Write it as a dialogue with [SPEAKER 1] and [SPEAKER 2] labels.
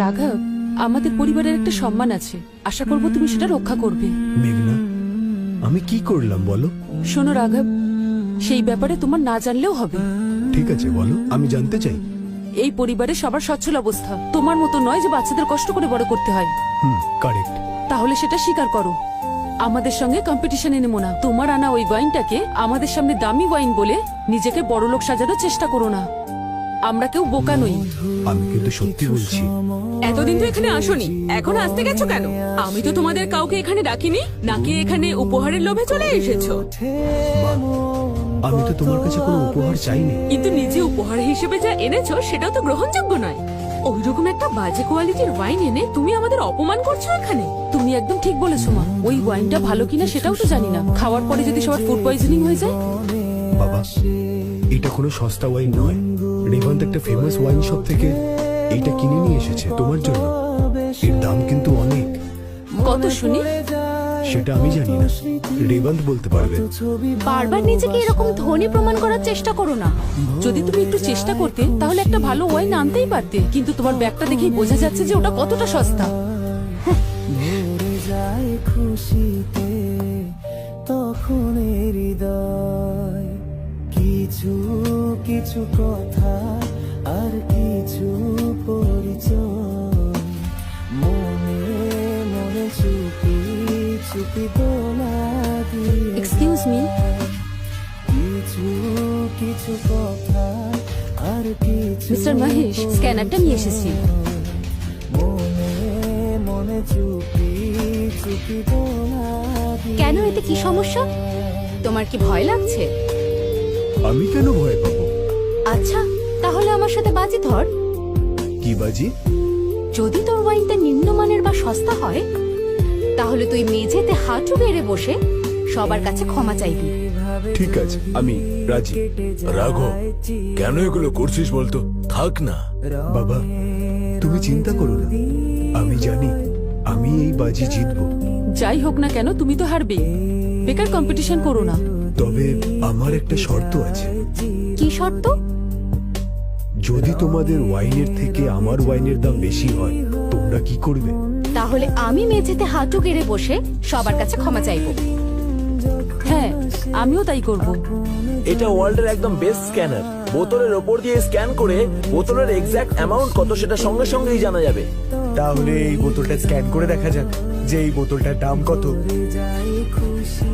[SPEAKER 1] রাঘব, আমাদের পরিবারের একটা সম্মান আছে, আশা করব তুমি সেটা রক্ষা করবে।
[SPEAKER 2] মেঘনা, আমি কি করলাম বলো?
[SPEAKER 1] শোনো রাঘব, সেই ব্যাপারে তোমার না জানলেও হবে।
[SPEAKER 2] ঠিক আছে বলো, আমি জানতে চাই।
[SPEAKER 1] এই পরিবারে সবার সচ্ছল অবস্থা, তোমার মতো নয় যে বাচ্চাদের কষ্ট করে বড় করতে হয়।
[SPEAKER 2] কারেক্ট।
[SPEAKER 1] তাহলে সেটা স্বীকার করো। আমাদের সঙ্গে কম্পিটিশনে নেমো না। তোমার আনা ওই ওয়াইনটাকে আমাদের সামনে দামি ওয়াইন বলে নিজেকে বড়লোক সাজানোর চেষ্টা করো না। আমরা কেউ বোকা নই।
[SPEAKER 2] আমি কিন্তু সত্যি বলছি।
[SPEAKER 1] এতদিন তো এখানে আসোনি, এখন আসতে গেছো কেন? আমি তো তোমাদের কাউকে এখানে ডাকিনি, নাকি এখানে উপহারের লোভে চলে এসেছো?
[SPEAKER 2] মা, আমি তো তোমার কাছে কোনো উপহার চাইনি।
[SPEAKER 1] কিন্তু নিজে উপহার হিসেবে যা এনেছো সেটাও তো গ্রহণযোগ্য নয়। ওইরকম একটা বাজে কোয়ালিটির ওয়াইন এনে তুমি আমাদের অপমান করছো এখানে। তুমি একদম ঠিক বলেছো মা, ওই ওয়াইনটা ভালো কিনা সেটাও তো জানি না। খাওয়ার পরে যদি সবার ফুড পয়জনিং হয়ে যায়।
[SPEAKER 2] বাবা, এটা কোনো সস্তা ওয়াইন নয়। রেভান্ত একটা ফেমাস ওয়াইন শপ থেকে এটা কিনে নিয়ে এসেছে তোমার জন্য। এর দাম কিন্তু অনেক।
[SPEAKER 1] কত শুনি?
[SPEAKER 2] সেটা আমি জানি না, রেভান্ত বলতে পারবে।
[SPEAKER 3] বারবার নিজেকে এরকম ধনী প্রমাণ করার চেষ্টা করো না।
[SPEAKER 1] যদি তুমি একটু চেষ্টা করতে তাহলে একটা ভালো ওয়াইন আনতেই পারতে, কিন্তু তোমার ব্যাগটা দেখেই বোঝা যাচ্ছে যে ওটা কতটা সস্তা।
[SPEAKER 4] ভরে যায় খুশিতে তখন হৃদয়, কিছু কিছু কথা আর কিছু পরিচয়, মনে মনে চুপি চুপি দোলা দিয়ে
[SPEAKER 1] এক্সকিউজ মি,
[SPEAKER 4] কিছু কিছু কথা আর কিছু
[SPEAKER 1] মিস্টার মহেশ, স্ক্যানারটা নিয়ে এসেছি।
[SPEAKER 4] মনে মনে চুপি চুপি দোলা দিয়ে
[SPEAKER 3] কেন, এতে কি সমস্যা? তোমার কি ভয় লাগছে?
[SPEAKER 2] আমি কেন ভয় পাবো?
[SPEAKER 3] আচ্ছা, তাহলে আমার সাথে বাজি ধর।
[SPEAKER 2] কি বাজি?
[SPEAKER 3] যদি তোর ওয়াইনটা নিম্নমানের বা সস্তা হয়, তাহলে তুই মেঝেতে হাঁটু গেড়ে বসে সবার কাছে ক্ষমা চাইবি।
[SPEAKER 2] ঠিক আছে, আমি রাজি।
[SPEAKER 5] রাঘব, কেন এগুলো করছিস বলতো? থাক না।
[SPEAKER 2] বাবা, তুমি চিন্তা করো না, আমি জানি আমি এই বাজি জিতবো।
[SPEAKER 1] যাই হোক না কেন তুমি তো হারবে। বেকার কম্পিটিশন করো না।
[SPEAKER 2] তবে আমার একটা শর্ত আছে।
[SPEAKER 3] কি শর্ত?
[SPEAKER 2] যদি তোমাদের ওয়াইনের থেকে আমার ওয়াইনের দাম বেশি হয়, তোমরা কি করবে?
[SPEAKER 3] তাহলে আমি মেঝেতে হাঁটু গেড়ে বসে সবার কাছে ক্ষমা চাইবো।
[SPEAKER 1] হ্যাঁ, আমিও তাই করব।
[SPEAKER 5] এটা ওয়ার্ল্ডের একদম বেস্ট স্ক্যানার। বোতলের ওপর দিয়ে স্ক্যান করে বোতলের এক্সাক্ট অ্যামাউন্ট কত সেটা সঙ্গে সঙ্গেই জানা যাবে।
[SPEAKER 6] তাহলে এই বোতলটা স্ক্যান করে দেখা যাক যে এই বোতলটার দাম কত।
[SPEAKER 4] যায় খুশি